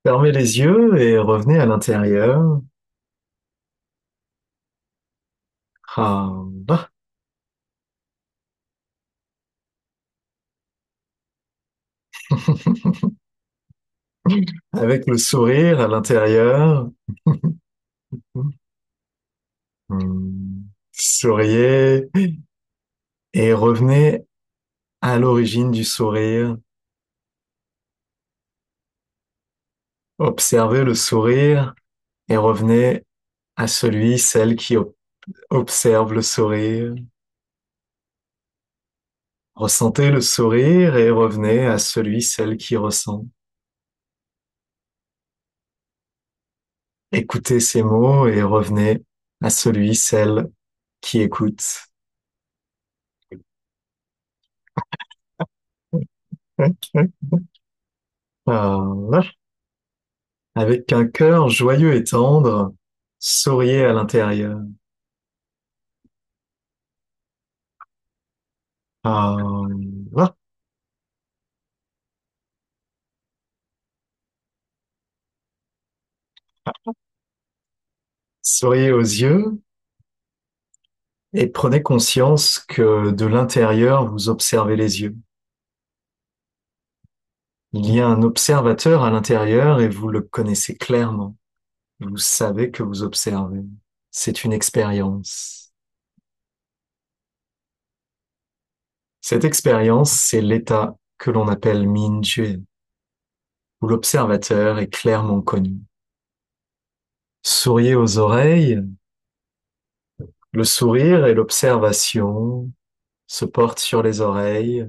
Fermez les yeux et revenez à l'intérieur. Ah, bah. Avec le sourire à l'intérieur. Souriez et revenez à l'origine du sourire. Observez le sourire et revenez à celui, celle qui observe le sourire. Ressentez le sourire et revenez à celui, celle qui ressent. Écoutez ces mots et revenez à celui, celle qui écoute. Voilà. Avec un cœur joyeux et tendre, souriez à l'intérieur. Voilà. Souriez aux yeux et prenez conscience que de l'intérieur, vous observez les yeux. Il y a un observateur à l'intérieur et vous le connaissez clairement. Vous savez que vous observez. C'est une expérience. Cette expérience, c'est l'état que l'on appelle Minjue, où l'observateur est clairement connu. Souriez aux oreilles. Le sourire et l'observation se portent sur les oreilles.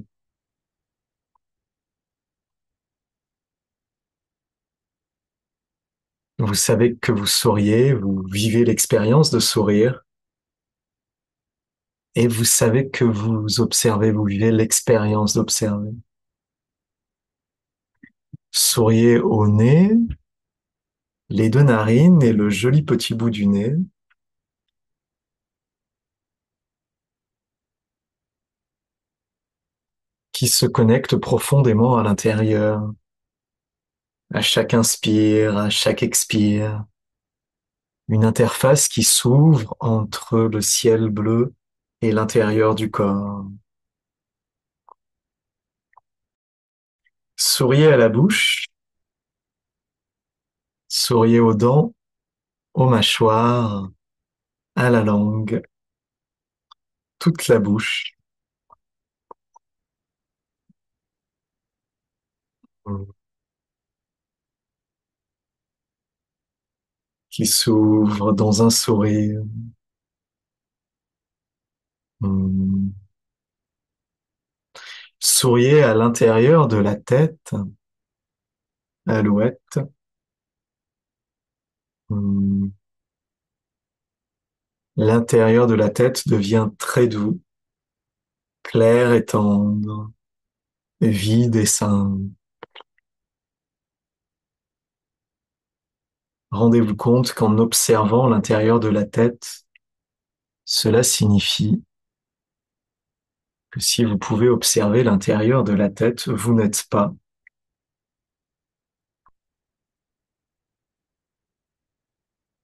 Vous savez que vous souriez, vous vivez l'expérience de sourire et vous savez que vous observez, vous vivez l'expérience d'observer. Souriez au nez, les deux narines et le joli petit bout du nez. Qui se connectent profondément à l'intérieur, à chaque inspire, à chaque expire. Une interface qui s'ouvre entre le ciel bleu et l'intérieur du corps. Souriez à la bouche, souriez aux dents, aux mâchoires, à la langue, toute la bouche qui s'ouvre dans un sourire. Souriez à l'intérieur de la tête, alouette. L'intérieur de la tête devient très doux, clair et tendre, vide et sain. Rendez-vous compte qu'en observant l'intérieur de la tête, cela signifie que si vous pouvez observer l'intérieur de la tête, vous n'êtes pas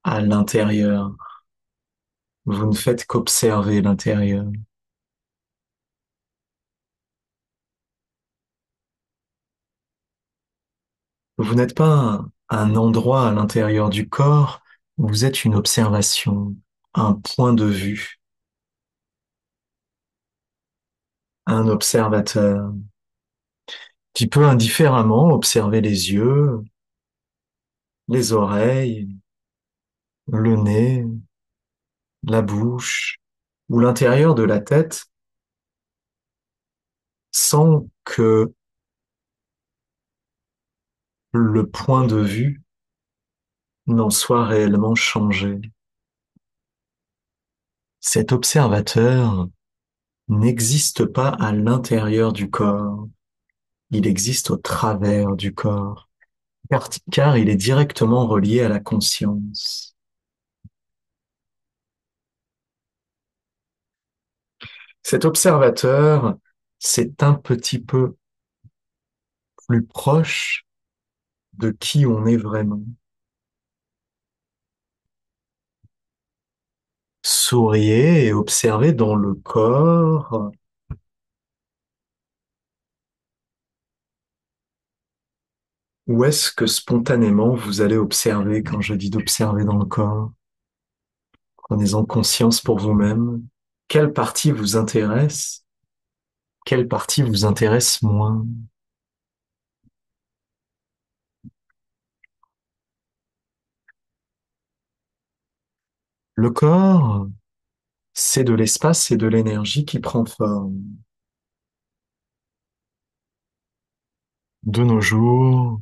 à l'intérieur. Vous ne faites qu'observer l'intérieur. Vous n'êtes pas un endroit à l'intérieur du corps, vous êtes une observation, un point de vue, un observateur qui peut indifféremment observer les yeux, les oreilles, le nez, la bouche ou l'intérieur de la tête sans que le point de vue n'en soit réellement changé. Cet observateur n'existe pas à l'intérieur du corps, il existe au travers du corps, car il est directement relié à la conscience. Cet observateur, c'est un petit peu plus proche de qui on est vraiment. Souriez et observez dans le corps où est-ce que spontanément vous allez observer quand je dis d'observer dans le corps. Prenez-en conscience pour vous-même. Quelle partie vous intéresse? Quelle partie vous intéresse moins? Le corps, c'est de l'espace et de l'énergie qui prend forme. De nos jours,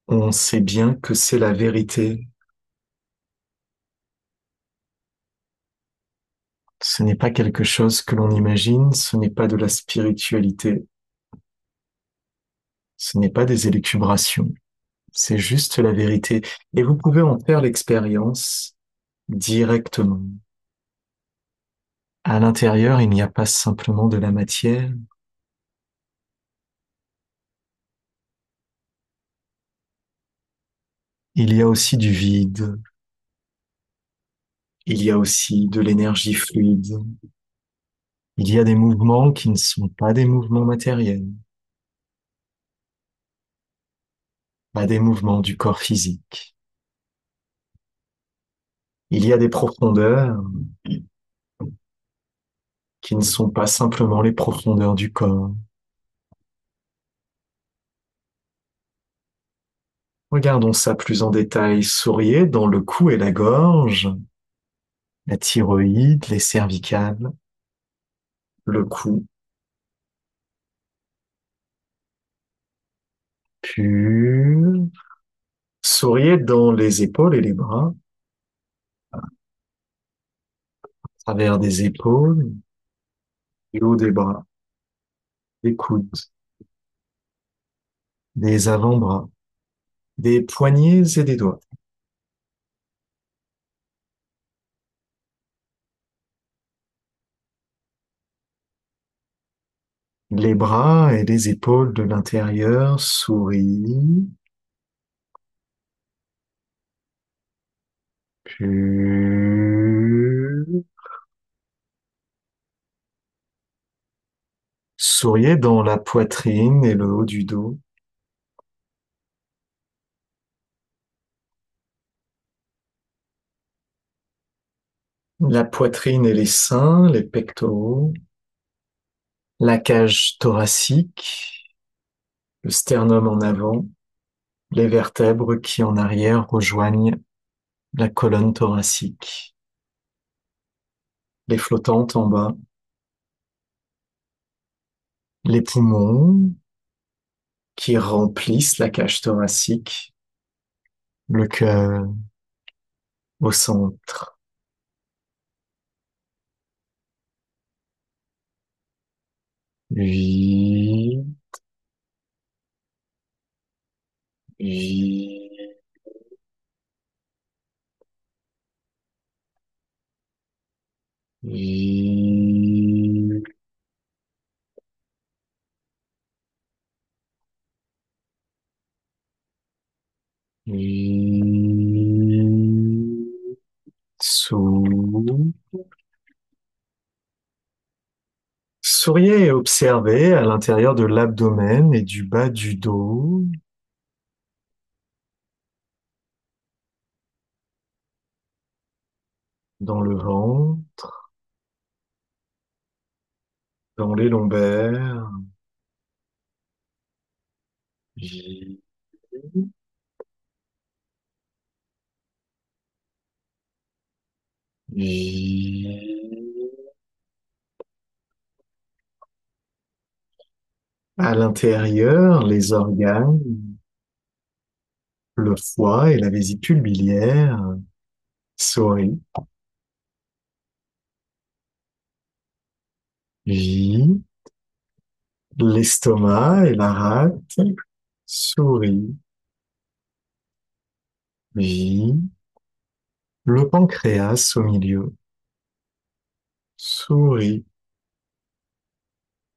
on sait bien que c'est la vérité. Ce n'est pas quelque chose que l'on imagine, ce n'est pas de la spiritualité, ce n'est pas des élucubrations, c'est juste la vérité. Et vous pouvez en faire l'expérience directement. À l'intérieur, il n'y a pas simplement de la matière, il y a aussi du vide, il y a aussi de l'énergie fluide, il y a des mouvements qui ne sont pas des mouvements matériels, pas des mouvements du corps physique. Il y a des profondeurs qui ne sont pas simplement les profondeurs du corps. Regardons ça plus en détail. Souriez dans le cou et la gorge, la thyroïde, les cervicales, le cou, puis souriez dans les épaules et les bras, à travers des épaules, le haut des bras, des coudes, des avant-bras, des poignets et des doigts, les bras et les épaules de l'intérieur sourient, puis souriez dans la poitrine et le haut du dos, la poitrine et les seins, les pectoraux, la cage thoracique, le sternum en avant, les vertèbres qui en arrière rejoignent la colonne thoracique, les flottantes en bas, les poumons qui remplissent la cage thoracique, le cœur au centre. Vide, vide, vide. Vide. Sous. Souriez et observez à l'intérieur de l'abdomen et du bas du dos, dans le ventre, dans les lombaires. Vide, vide. À l'intérieur, les organes, le foie et la vésicule biliaire sourient. Vide. L'estomac et la rate sourient. Vide. Le pancréas au milieu sourit.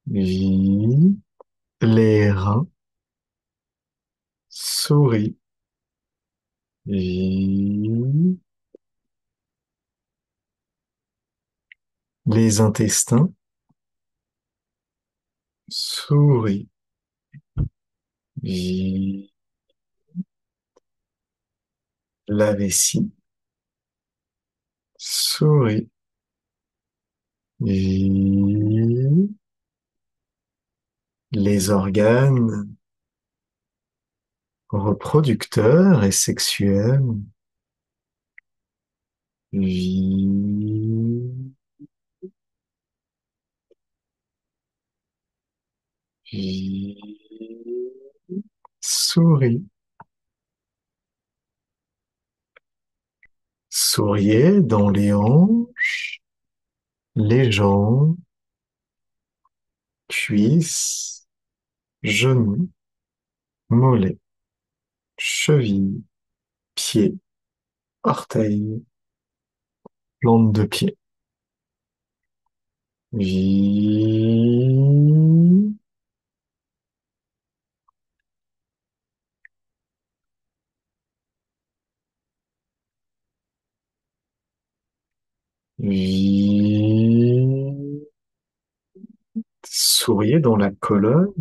Vide. Les reins souris, vie, les intestins, souris, vie, la vessie, souris, vie, les organes reproducteurs et sexuels, vie, vie, souris, souriez dans les hanches, les jambes, cuisses, genoux, mollets, chevilles, pieds, orteils, plante de pied. Vie, vie, souriez dans la colonne.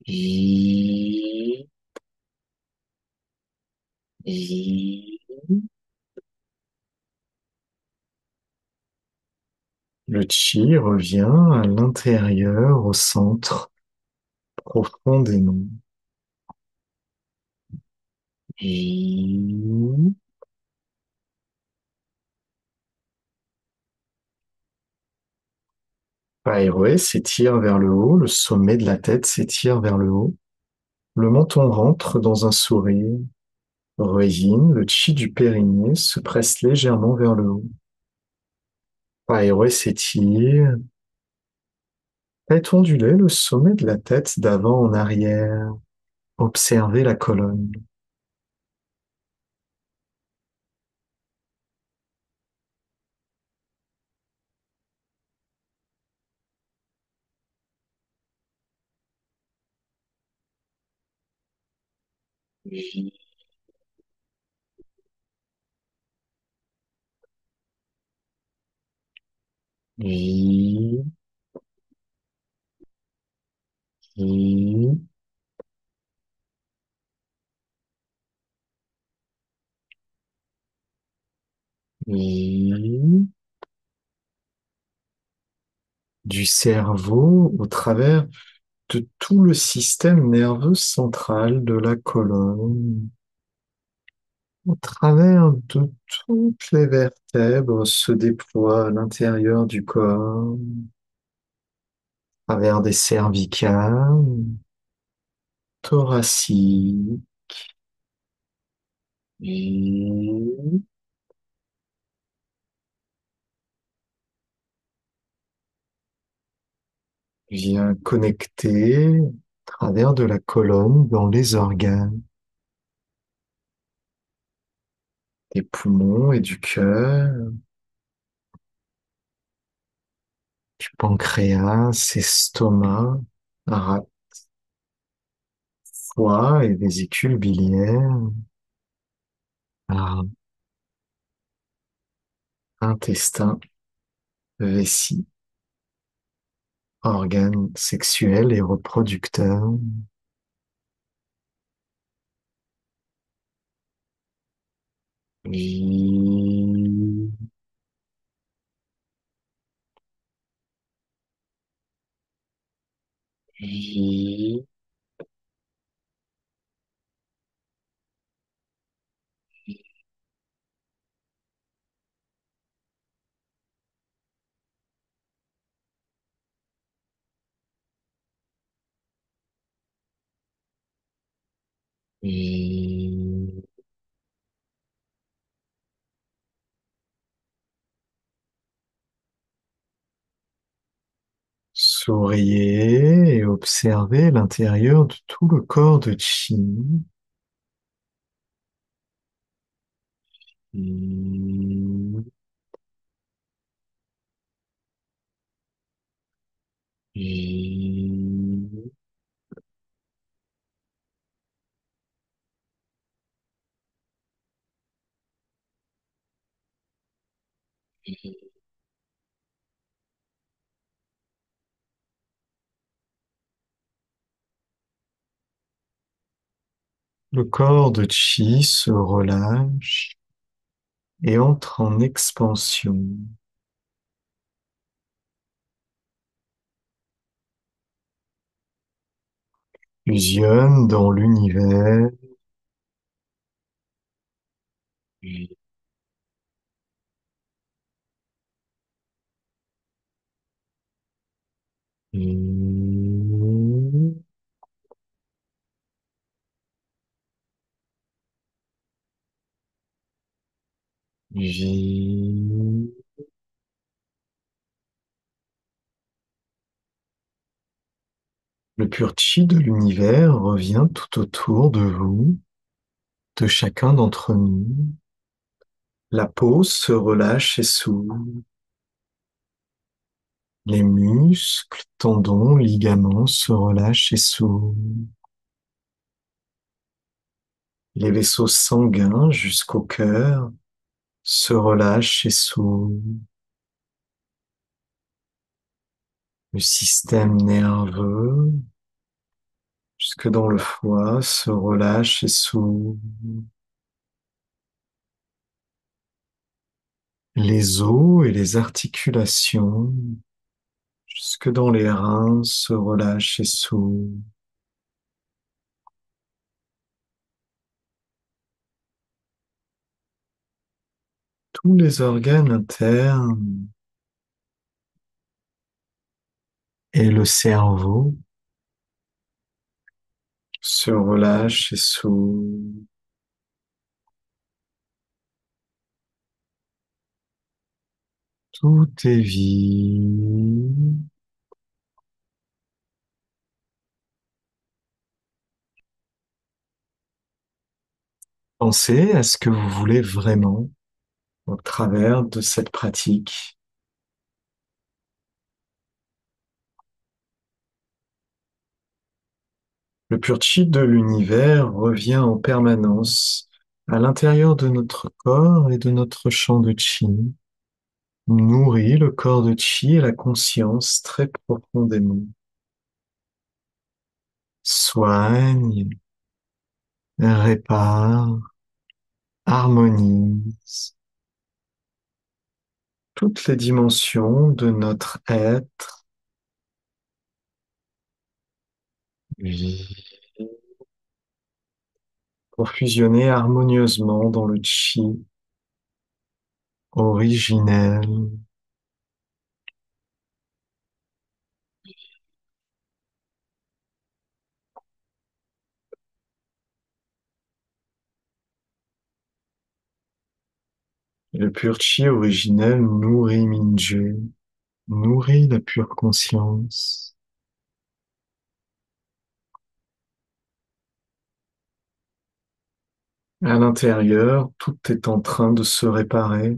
Vie, vie. Le chi revient à l'intérieur, au centre, profondément. Vie, Aéroé s'étire vers le haut, le sommet de la tête s'étire vers le haut, le menton rentre dans un sourire. Reyin, le chi du périnée se presse légèrement vers le haut. Aéroé s'étire. Faites onduler le sommet de la tête d'avant en arrière. Observez la colonne. Vie, vie, vie, vie. Du cerveau au travers de tout le système nerveux central de la colonne. Au travers de toutes les vertèbres se déploie à l'intérieur du corps, à travers des cervicales, thoraciques, et vient connecter à travers de la colonne dans les organes, des poumons et du cœur, du pancréas, estomac, rate, foie et vésicule biliaire, rein, intestin, vessie, organes sexuels et reproducteurs, vie, vie, vie. Souriez et observez l'intérieur de tout le corps de Chi. Chi, Le corps de Chi se relâche et entre en expansion. Fusionne dans l'univers et vit. Le pur chi de l'univers revient tout autour de vous, de chacun d'entre nous. La peau se relâche et s'ouvre. Les muscles, tendons, ligaments se relâchent et s'ouvrent. Les vaisseaux sanguins jusqu'au cœur se relâchent et s'ouvrent. Le système nerveux jusque dans le foie se relâche et s'ouvre. Les os et les articulations jusque dans les reins se relâchent et s'ouvrent. Tous les organes internes et le cerveau se relâchent et s'ouvrent. Tout est vide. Pensez à ce que vous voulez vraiment au travers de cette pratique. Le pur chi de l'univers revient en permanence à l'intérieur de notre corps et de notre champ de chi, nourrit le corps de chi et la conscience très profondément, soigne, répare, harmonise toutes les dimensions de notre être, vie, pour fusionner harmonieusement dans le chi originel. Le pur chi originel nourrit Minje, nourrit la pure conscience. À l'intérieur, tout est en train de se réparer,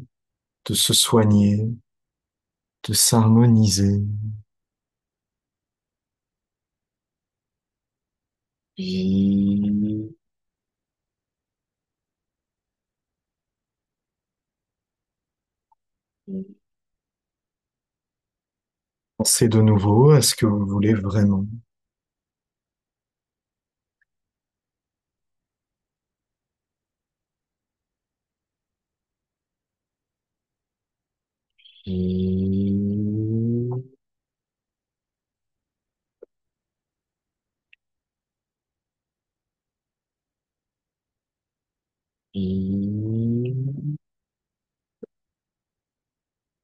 de se soigner, de s'harmoniser. Et pensez de nouveau à ce que vous voulez vraiment. Et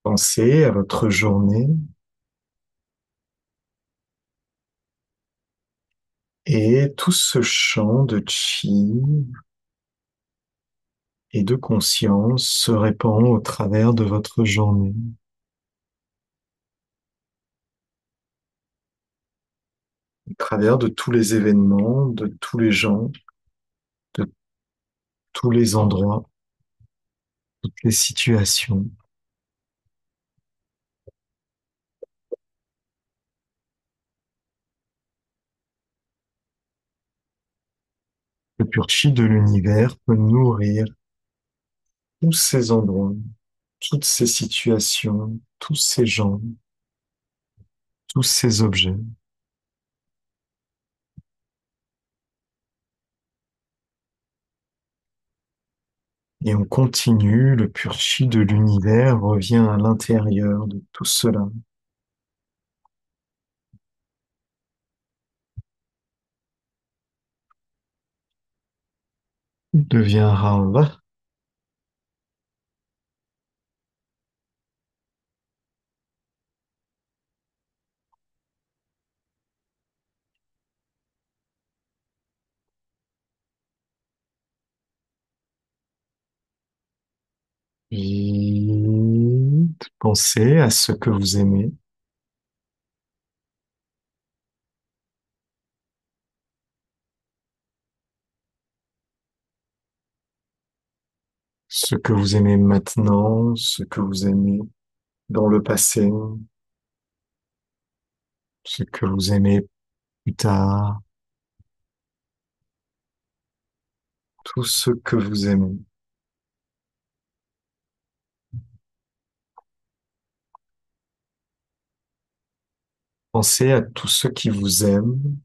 pensez à votre journée et tout ce champ de chi et de conscience se répand au travers de votre journée, au travers de tous les événements, de tous les gens, de tous les endroits, toutes les situations. Le pur chi de l'univers peut nourrir tous ces endroits, toutes ces situations, tous ces gens, tous ces objets. Et on continue, le pur chi de l'univers revient à l'intérieur de tout cela. Il devient Rava. Et pensez à ce que vous aimez, ce que vous aimez maintenant, ce que vous aimez dans le passé, ce que vous aimez plus tard, tout ce que vous aimez. Pensez à tous ceux qui vous aiment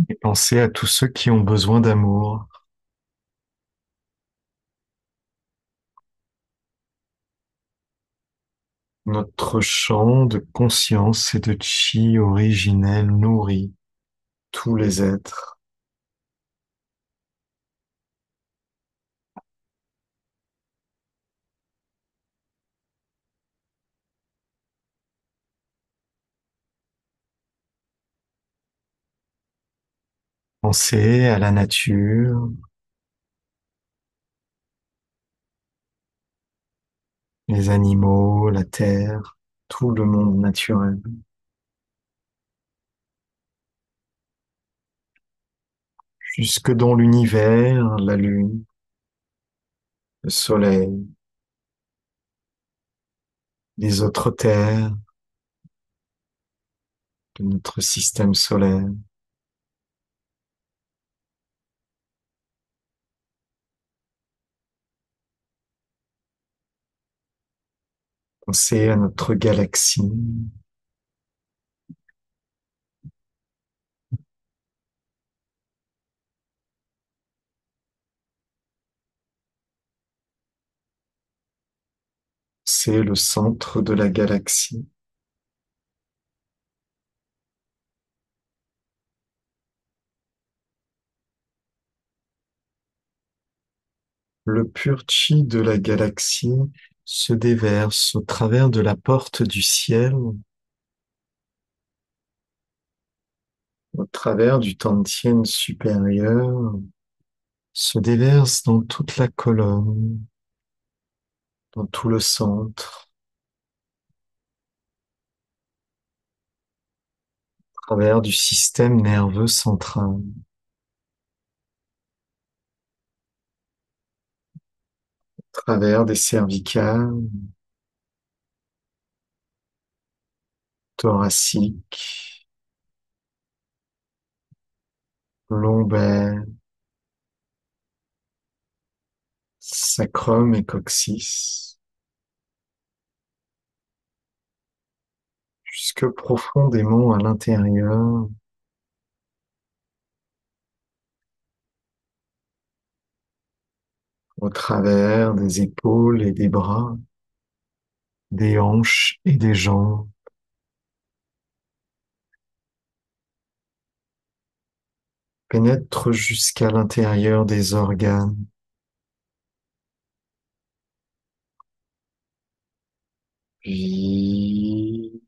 et pensez à tous ceux qui ont besoin d'amour. Notre champ de conscience et de chi originel nourrit tous les êtres. Pensez à la nature, les animaux, la terre, tout le monde naturel. Jusque dans l'univers, la lune, le soleil, les autres terres de notre système solaire. Pensez à notre galaxie. C'est le centre de la galaxie. Le pur chi de la galaxie se déverse au travers de la porte du ciel, au travers du Tantien supérieur, se déverse dans toute la colonne, dans tout le centre, au travers du système nerveux central, au travers des cervicales, thoraciques, lombaires, sacrum et coccyx, jusque profondément à l'intérieur, au travers des épaules et des bras, des hanches et des jambes, pénètre jusqu'à l'intérieur des organes, puis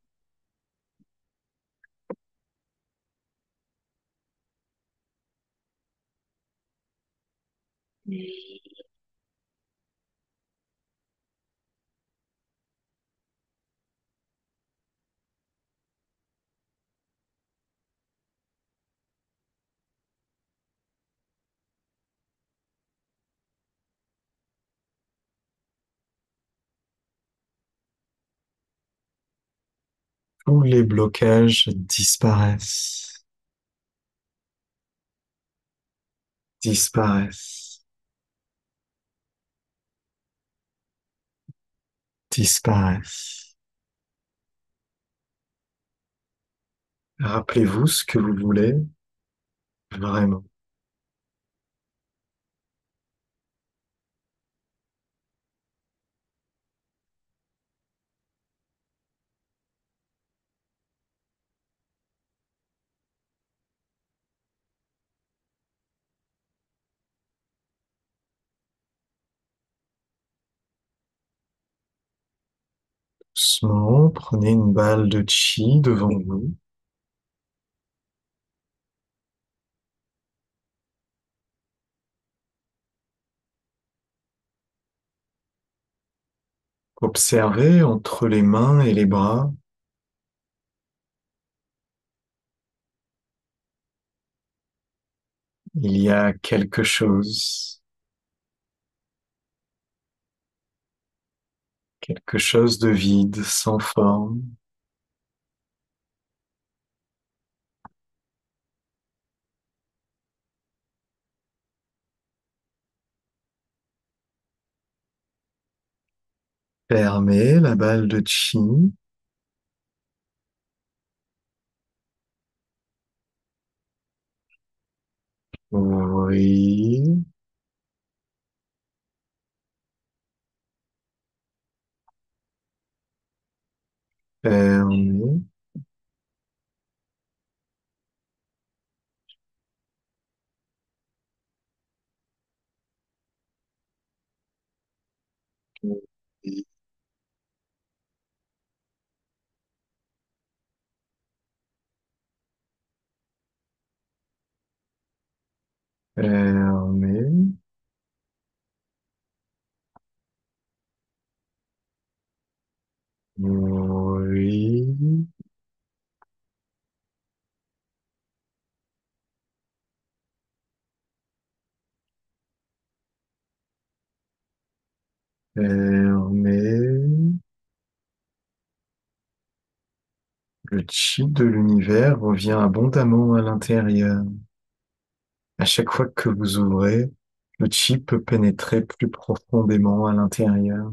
Tous les blocages disparaissent, disparaissent, disparaissent. Rappelez-vous ce que vous voulez vraiment. Doucement, prenez une balle de chi devant vous. Observez entre les mains et les bras. Il y a quelque chose de vide, sans forme. Fermez la balle de chi. Ouvrez, fermez. Ouvrez, fermez. Oui, fermez. Le chi de l'univers revient abondamment à l'intérieur. À chaque fois que vous ouvrez, le chi peut pénétrer plus profondément à l'intérieur.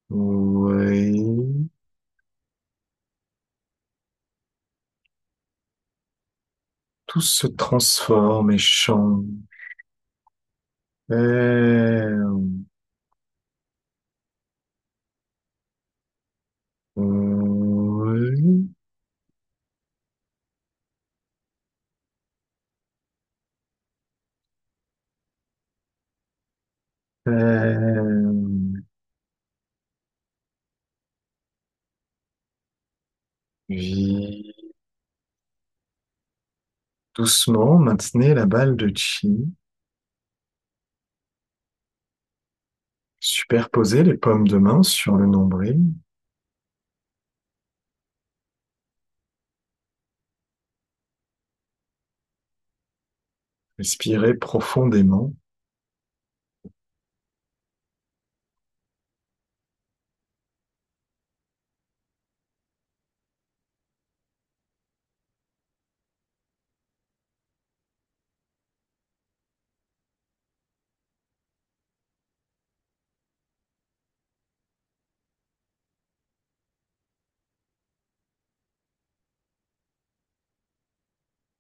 Oui, tout se transforme et change. Ferme. Oui, ferme. Oui. Doucement, maintenez la balle de chi. Superposez les paumes de main sur le nombril. Respirez profondément.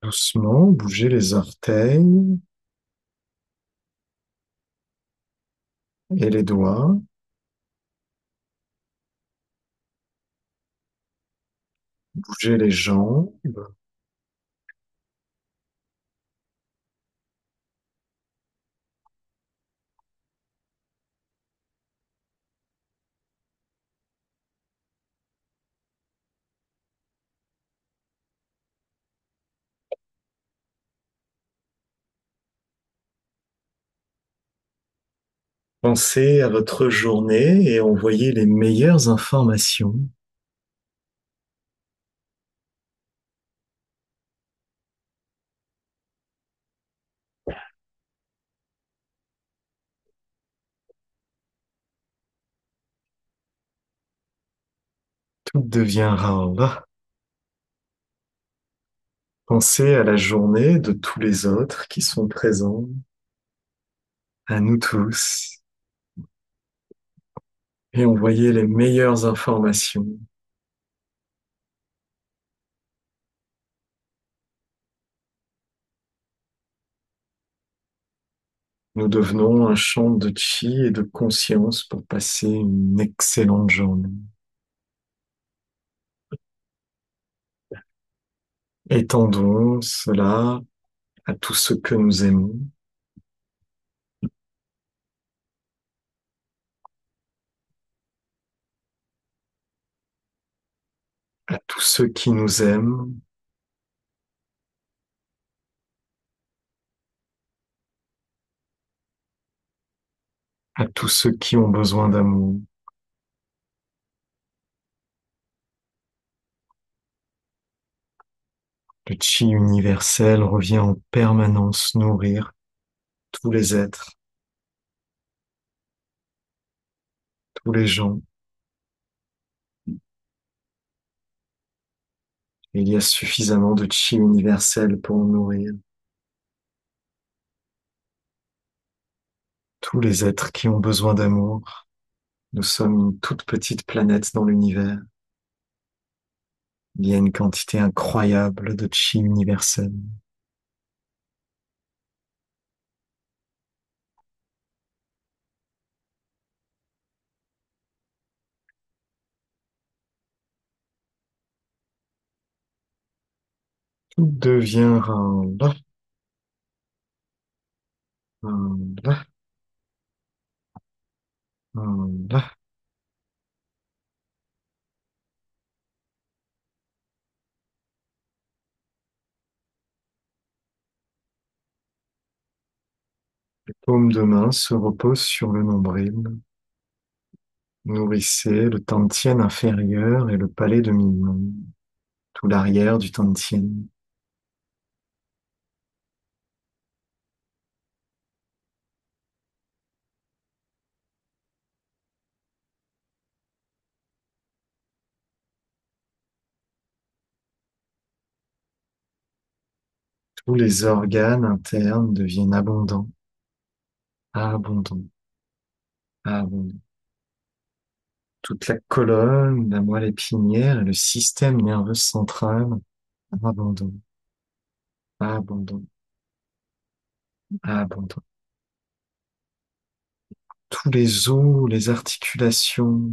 Doucement, bougez les orteils et les doigts. Bougez les jambes. Pensez à votre journée et envoyez les meilleures informations. Tout devient rare. Pensez à la journée de tous les autres qui sont présents, à nous tous, et envoyez les meilleures informations. Nous devenons un champ de chi et de conscience pour passer une excellente journée. Étendons cela à tous ceux que nous aimons, à tous ceux qui nous aiment, à tous ceux qui ont besoin d'amour. Le chi universel revient en permanence nourrir tous les êtres, tous les gens. Il y a suffisamment de chi universel pour nourrir tous les êtres qui ont besoin d'amour. Nous sommes une toute petite planète dans l'univers. Il y a une quantité incroyable de chi universel. Tout devient là, là, là. Les paumes de main se reposent sur le nombril. Nourrissez le tantien inférieur et le palais de Mignon, tout l'arrière du tantien. Tous les organes internes deviennent abondants, abondants, abondants. Toute la colonne, la moelle épinière et le système nerveux central, abondants, abondants, abondants. Tous les os, les articulations,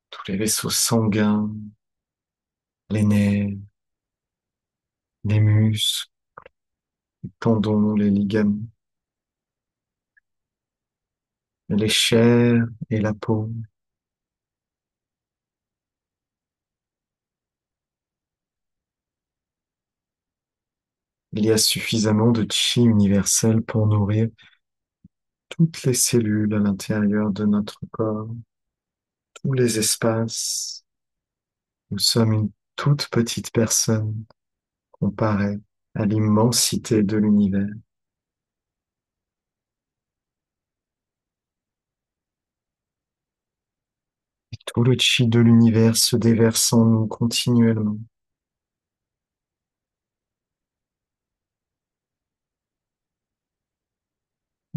tous les vaisseaux sanguins, les nerfs, les muscles, les tendons, les ligaments, les chairs et la peau. Il y a suffisamment de chi universel pour nourrir toutes les cellules à l'intérieur de notre corps, tous les espaces. Nous sommes une toute petite personne comparée à l'immensité de l'univers. Tout le chi de l'univers se déverse en nous continuellement,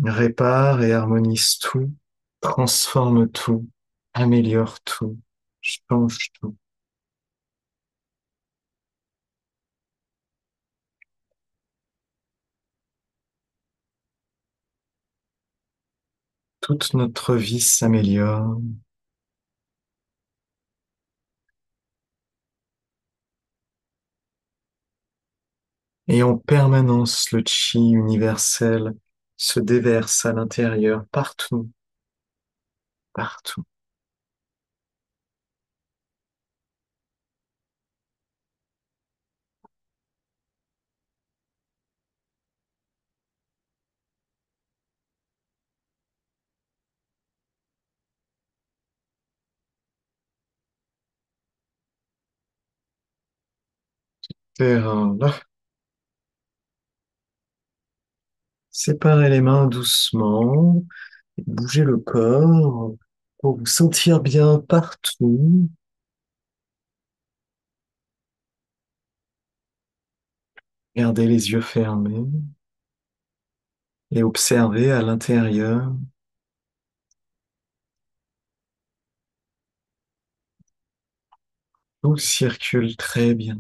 répare et harmonise tout, transforme tout, améliore tout, change tout. Toute notre vie s'améliore et en permanence le chi universel se déverse à l'intérieur partout, partout. Terrain, là. Séparez les mains doucement, bougez le corps, pour vous sentir bien partout. Gardez les yeux fermés et observez à l'intérieur. Tout circule très bien.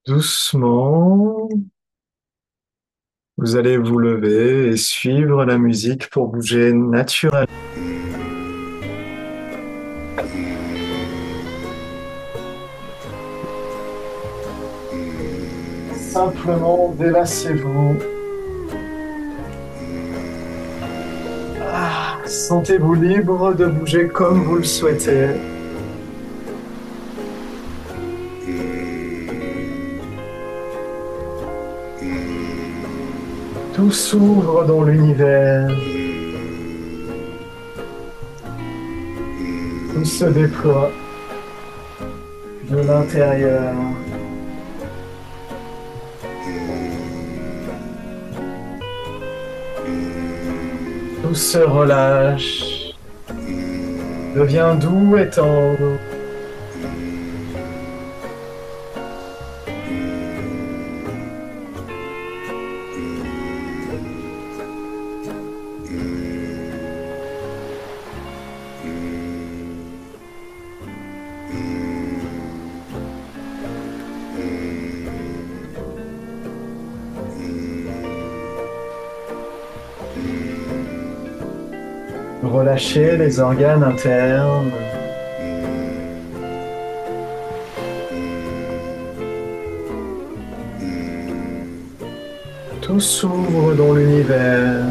Doucement, vous allez vous lever et suivre la musique pour bouger naturellement. Simplement délassez-vous. Sentez-vous libre de bouger comme vous le souhaitez. Tout s'ouvre dans l'univers. Tout se déploie de l'intérieur. Tout se relâche, devient doux et tendre. Relâchez les organes internes. Tout s'ouvre dans l'univers.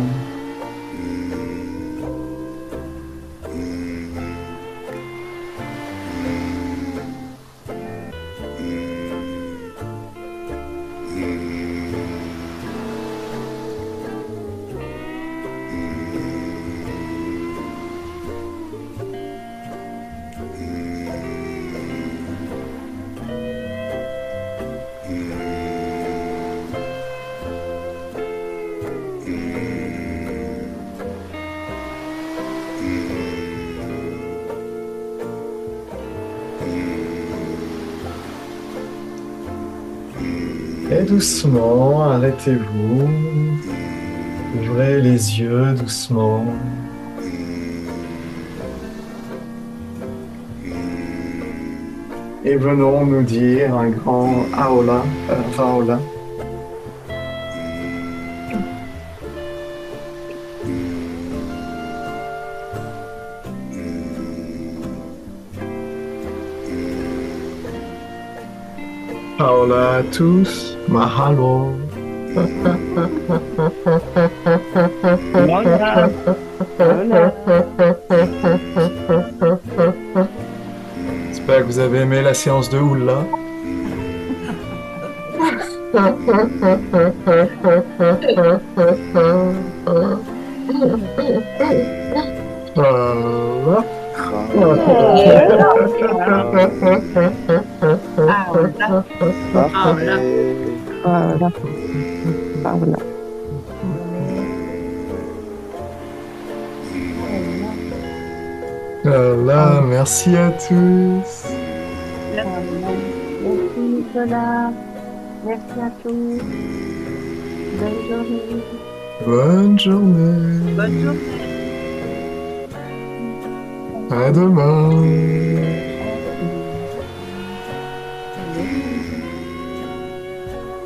Et doucement, arrêtez-vous. Ouvrez les yeux doucement. Et venons nous dire un grand Aola, Vaola. Aola à tous, mahalo. Hola, hola. J'espère que vous avez aimé la séance de Hula. Voilà. Hola, hola. Voilà, merci à tous. Merci Nicolas. Merci à tous. Bonne journée. Bonne journée. Bonne journée. À demain.